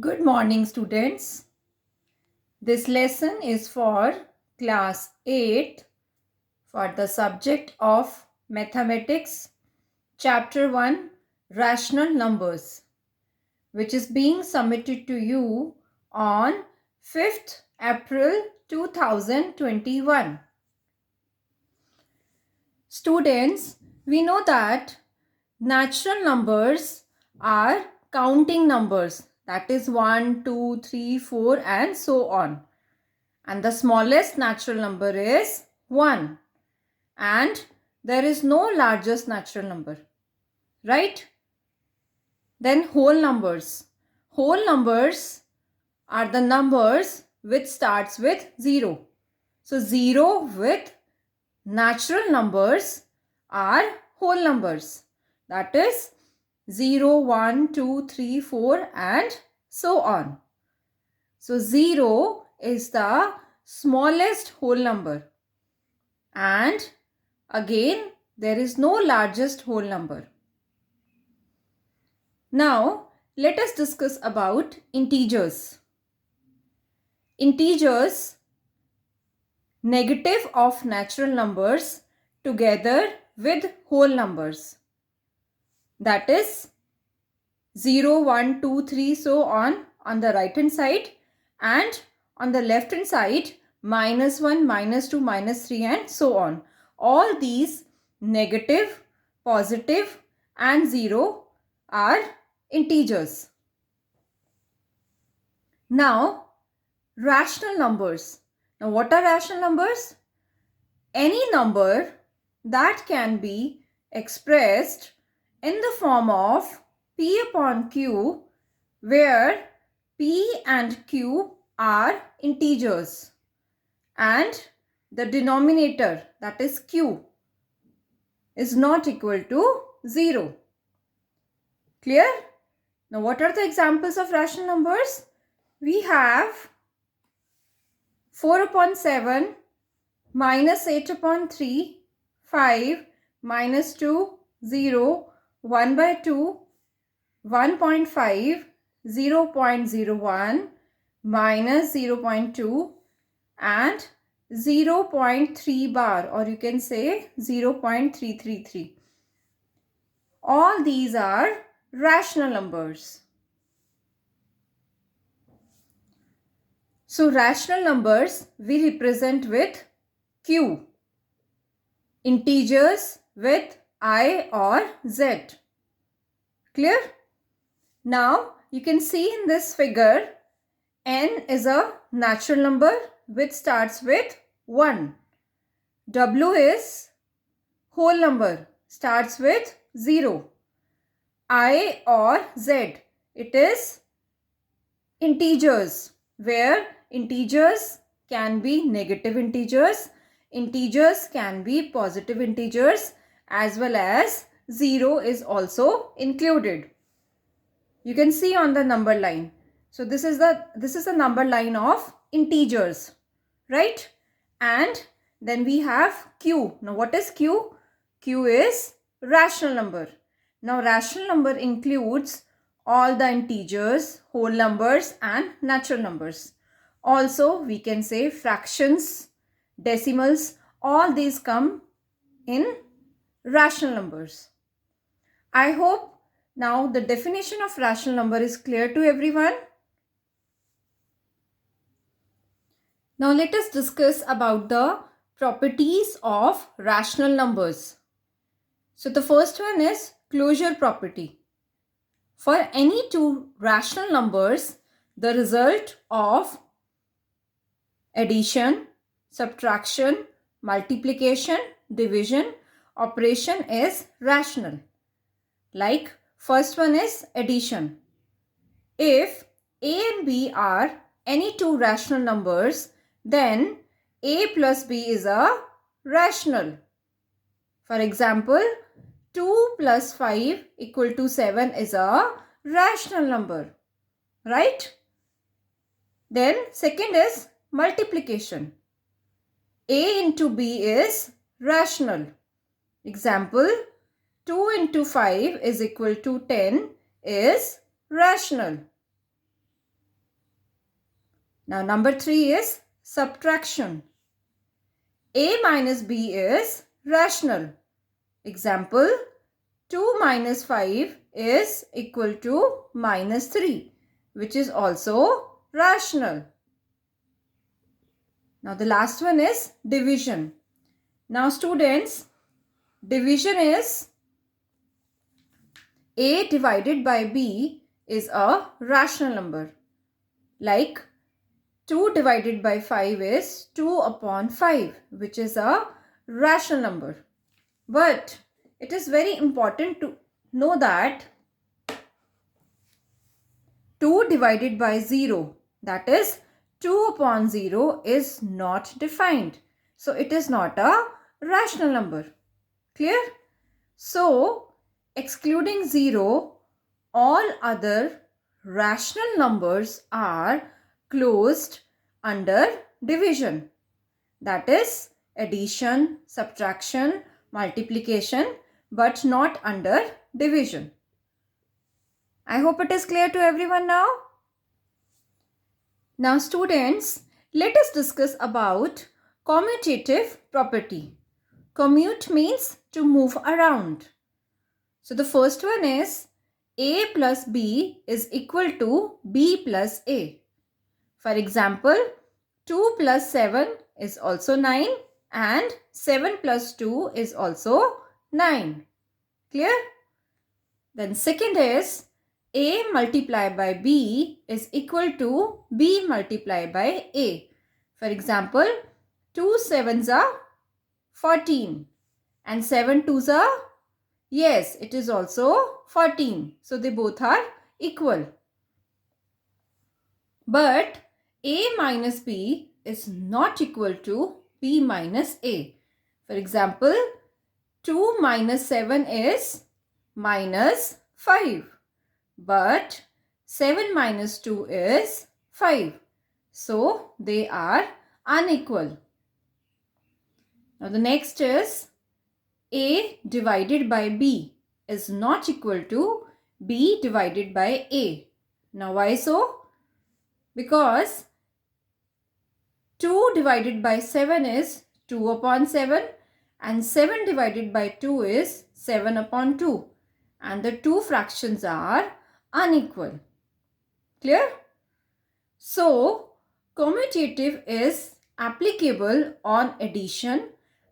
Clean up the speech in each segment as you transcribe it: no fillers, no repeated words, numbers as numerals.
Good morning, students. This lesson is for class 8 for the subject of mathematics, chapter 1, rational numbers, which is being submitted to you on 5th April 2021. Students, we know that natural numbers are counting numbers, that is 1, 2, 3, 4 and so on. And the smallest natural number is 1. And there is no largest natural number, right? Then whole numbers. Whole numbers are the numbers which starts with 0. So 0 with natural numbers are whole numbers. That is 0, 1, 2, 3, 4 and so on. So 0 is the smallest whole number. And again, there is no largest whole number. Now, let us discuss about integers. Integers, negative of natural numbers together with whole numbers. That is 0, 1, 2, 3, so on the right hand side, and on the left hand side, -1, -2, -3 and so on. All these negative, positive and 0 are integers. Now, rational numbers. Now, what are rational numbers? Any number that can be expressed in the form of P upon Q, where P and Q are integers and the denominator, that is Q, is not equal to 0. Clear? Now, what are the examples of rational numbers? We have 4 upon 7, -8 upon 3, 5, -2, 0, 1 by 2, 1.5, 0.01, -0.2 and 0.3 bar, or you can say 0.333. All these are rational numbers. So rational numbers we represent with Q. Integers with I or Z. Clear? Now you can see in this figure, N is a natural number which starts with 1. W is whole number, starts with 0. I or Z, it is integers, where integers can be negative integers can be positive integers, as well as 0 is also included. You can see on the number line. So this is the number line of integers, right? And then we have Q. Now what is Q? Q is rational number. Now rational number includes all the integers, whole numbers and natural numbers. Also we can say fractions, decimals, all these come in rational numbers. I hope now the definition of rational number is clear to everyone. Now let us discuss about the properties of rational numbers. So the first one is closure property. For any two rational numbers, the result of addition, subtraction, multiplication, division operation is rational. Like first one is addition. If A and B are any two rational numbers, then A plus B is a rational. For example, 2 plus 5 equal to 7 is a rational number, right? Then second is multiplication. A into B is rational. Example, 2 into 5 is equal to 10 is rational. Now number 3 is subtraction. A minus B is rational. Example, 2 minus 5 is equal to minus 3, which is also rational. Now the last one is division. Now students, division is A divided by B is a rational number. Like 2 divided by 5 is 2 upon 5, which is a rational number. But it is very important to know that 2 divided by 0, that is 2 upon 0, is not defined. So it is not a rational number. Clear? So excluding 0, all other rational numbers are closed under division. That is addition, subtraction, multiplication, but not under division. I hope it is clear to everyone now. Now students, let us discuss about commutative property. Commute means to move around. So the first one is A plus B is equal to B plus A. For example, 2 plus 7 is also 9 and 7 plus 2 is also 9. Clear? Then second is A multiplied by B is equal to B multiplied by A. For example, 2 sevens are 14 and 7 twos are, yes, it is also 14. So they both are equal. But A minus B is not equal to B minus A. For example, 2 minus 7 is minus 5. But 7 minus 2 is 5. So they are unequal. Now the next is A divided by B is not equal to B divided by A. Now why so? Because 2 divided by 7 is 2 upon 7 and 7 divided by 2 is 7 upon 2 and the two fractions are unequal. Clear? So, commutative is applicable on addition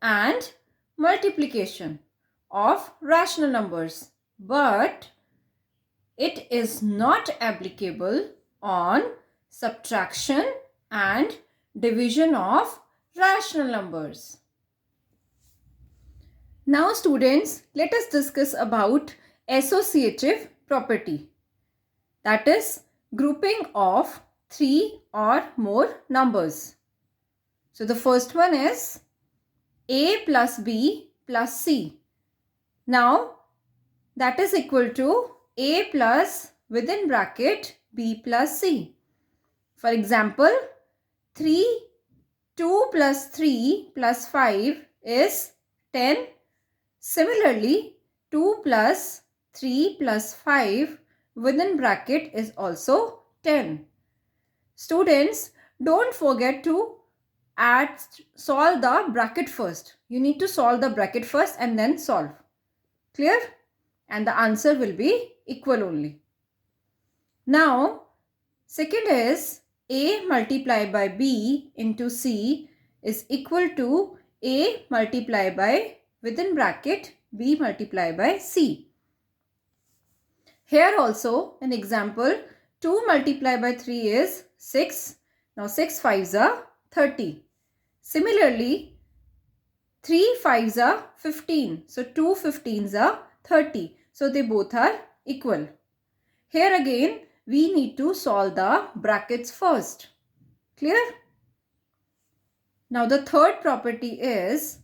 and multiplication of rational numbers, but it is not applicable on subtraction and division of rational numbers. Now students, let us discuss about associative property. That is grouping of 3 or more numbers. So the first one is A plus B plus C. Now that is equal to A plus within bracket B plus C. For example, 2 plus 3 plus 5 is 10. Similarly, 2 plus 3 plus 5 within bracket is also 10. Students, don't forget to solve the bracket first. You need to solve the bracket first and then solve. Clear? And the answer will be equal only. Now, second is A multiplied by B into C is equal to A multiplied by within bracket B multiplied by C. Here also an example, 2 multiplied by 3 is 6. Now 6 5s are 30. Similarly, 3 5s are 15. So 2 15s are 30. So they both are equal. Here again, we need to solve the brackets first. Clear? Now the third property is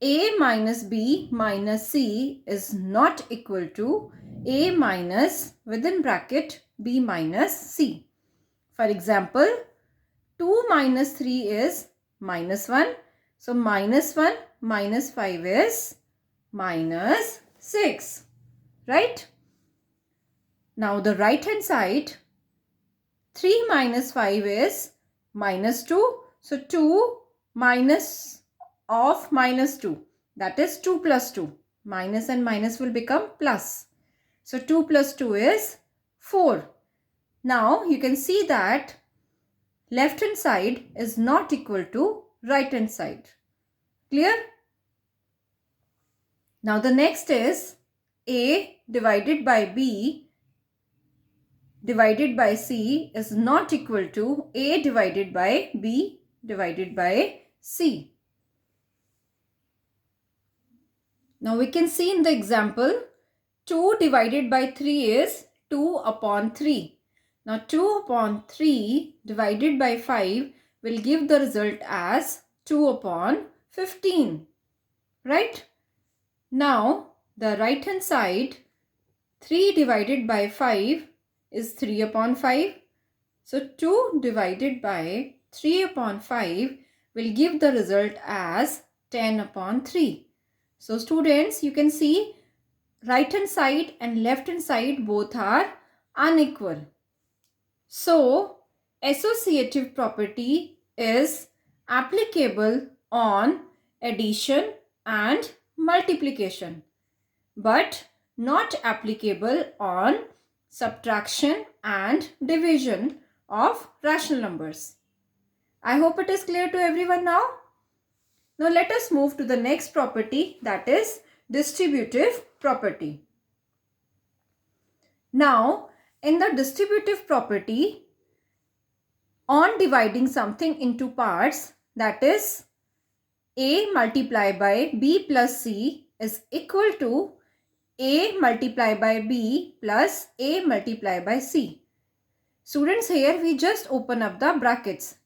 A minus B minus C is not equal to A minus within bracket B minus C. For example, 2 minus 3 is minus 1. So minus 1 minus 5 is minus 6. Right? Now the right hand side, 3 minus 5 is minus 2. So 2 minus of minus 2, that is 2 plus 2. Minus and minus will become plus. So 2 plus 2 is 4. Now you can see that left hand side is not equal to right hand side. Clear? Now the next is A divided by B divided by C is not equal to A divided by B divided by C. Now we can see in the example 2 divided by 3 is 2 upon 3. Now 2 upon 3 divided by 5 will give the result as 2 upon 15. Right? Now the right hand side 3 divided by 5 is 3 upon 5. So 2 divided by 3 upon 5 will give the result as 10 upon 3. So students, you can see right hand side and left hand side both are unequal. So associative property is applicable on addition and multiplication, but not applicable on subtraction and division of rational numbers. I hope it is clear to everyone now. Now let us move to the next property, that is distributive property. Now in the distributive property, on dividing something into parts, that is A multiplied by B plus C is equal to A multiplied by B plus A multiplied by C. Students, here we just open up the brackets,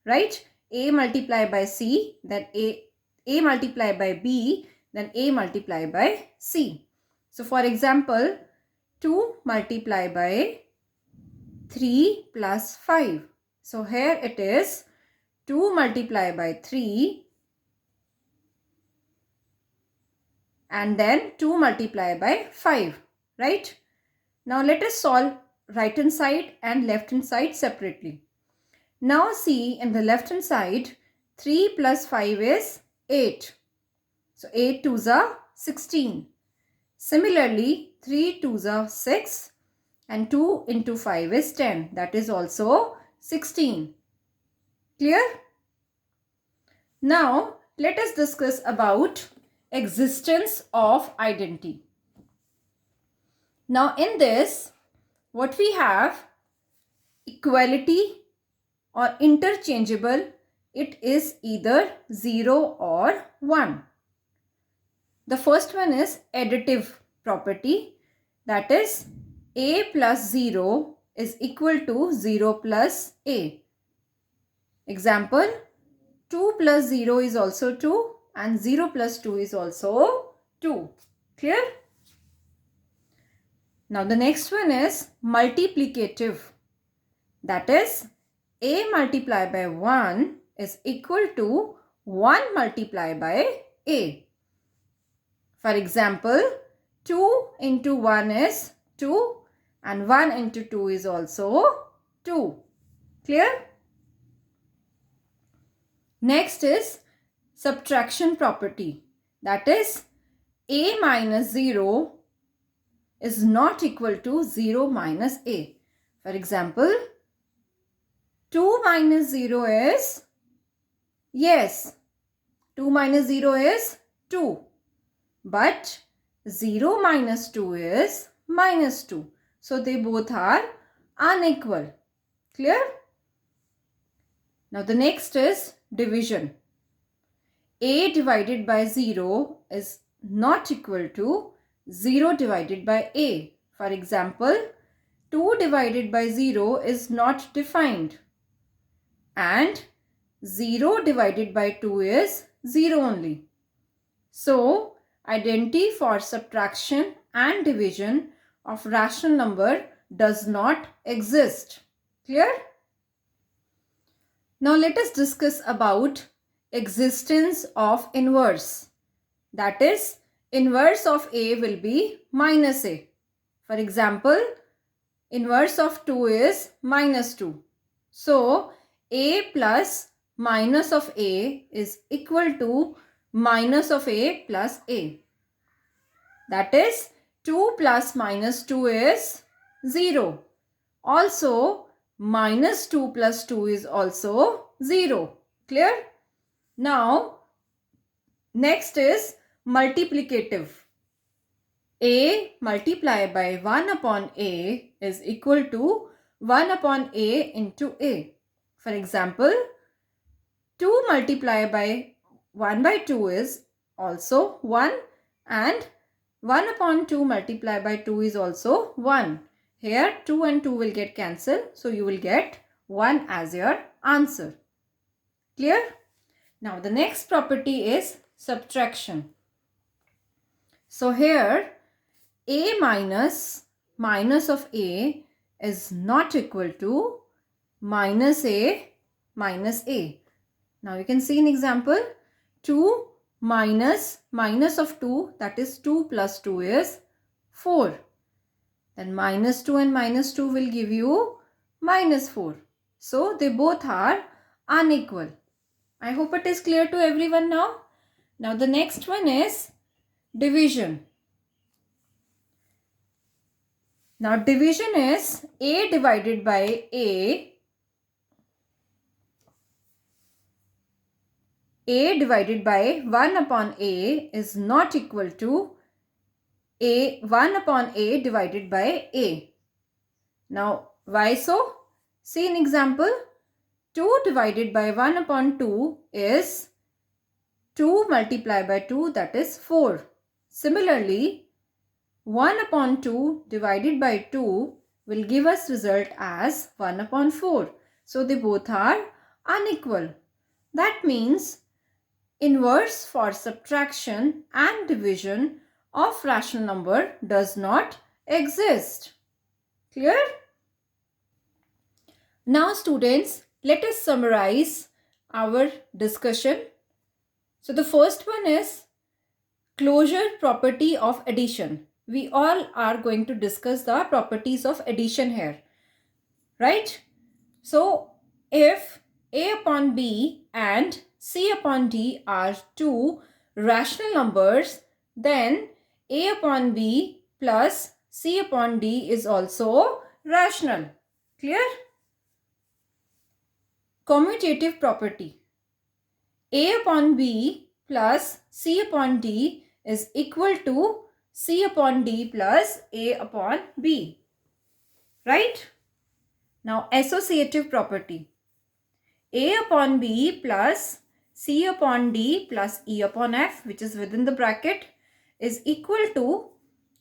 right? A multiplied by C, then A multiplied by B, then A multiplied by C. So for example, 2 multiplied by 3 plus 5. So here it is 2 multiplied by 3 and then 2 multiplied by 5, right? Now let us solve right hand side and left hand side separately. Now see, in the left hand side 3 plus 5 is 8. So 8 twos are 16. Similarly 3 twos are 6 and 2 into 5 is 10. That is also 16. Clear? Now let us discuss about existence of identity. Now in this, what we have, equality or interchangeable, it is either 0 or 1. The first one is additive property, that is A plus 0 is equal to 0 plus A. Example, 2 plus 0 is also 2 and 0 plus 2 is also 2. Clear? Now the next one is multiplicative, that is A multiplied by 1 is equal to 1 multiplied by A. For example, 2 into 1 is 2 and 1 into 2 is also 2. Clear? Next is subtraction property, that is A minus 0 is not equal to 0 minus A. For example, 2 minus 0 is, yes, 2 minus 0 is 2. But 0 minus 2 is minus 2. So they both are unequal. Clear? Now the next is division. A divided by 0 is not equal to 0 divided by A. For example, 2 divided by 0 is not defined. And 0 divided by 2 is 0 only. So identity for subtraction and division of rational number does not exist. Clear? Now let us discuss about existence of inverse. That is, inverse of A will be minus A. For example, inverse of 2 is minus 2. So a plus minus of a is equal to minus of a plus a. That is 2 plus minus 2 is 0. Also minus 2 plus 2 is also 0. Clear? Now next is multiplicative. A multiplied by 1 upon a is equal to 1 upon a into a. For example, 2 multiplied by 1 by 2 is also 1 and 1 upon 2 multiplied by 2 is also 1. Here 2 and 2 will get cancelled. So you will get 1 as your answer. Clear? Now the next property is subtraction. So here a minus of a is not equal to minus a minus a. Now you can see an example. 2 minus of 2, that is 2 plus 2 is 4. Then minus 2 and minus 2 will give you minus 4. So they both are unequal. I hope it is clear to everyone now. Now the next one is division. Now division is a divided by a divided by 1 upon a is not equal to 1 upon a divided by a. Now why so? See an example. 2 divided by 1 upon 2 is 2 multiplied by 2, that is 4. Similarly, 1 upon 2 divided by 2 will give us result as 1 upon 4. So they both are unequal. That means inverse for subtraction and division of rational number does not exist. Clear? Now students, let us summarize our discussion. So the first one is closure property of addition. We all are going to discuss the properties of addition here, right? So if a upon b and c upon d are two rational numbers, then a upon b plus c upon d is also rational. Clear? Commutative property. A upon b plus c upon d is equal to c upon d plus a upon b. Right? Now associative property. A upon b plus c upon d plus e upon f, which is within the bracket, is equal to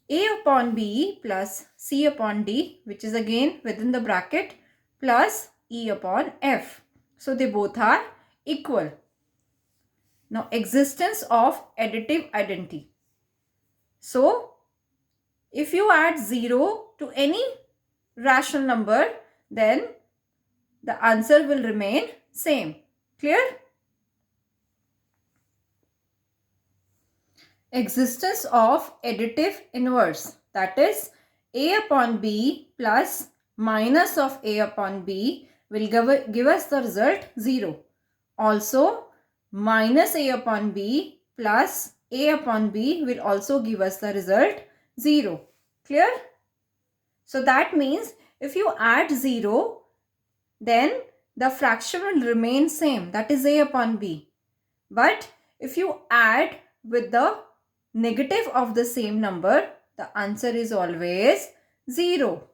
a upon b plus c upon d, which is again within the bracket, plus e upon f. So they both are equal. Now existence of additive identity. So if you add 0 to any rational number, then the answer will remain same. Clear? Existence of additive inverse, that is a upon b plus minus of a upon b will give us the result 0. Also minus a upon b plus a upon b will also give us the result 0. Clear? So that means if you add 0, then the fraction will remain same, that is a upon b. But if you add with the negative of the same number, the answer is always 0.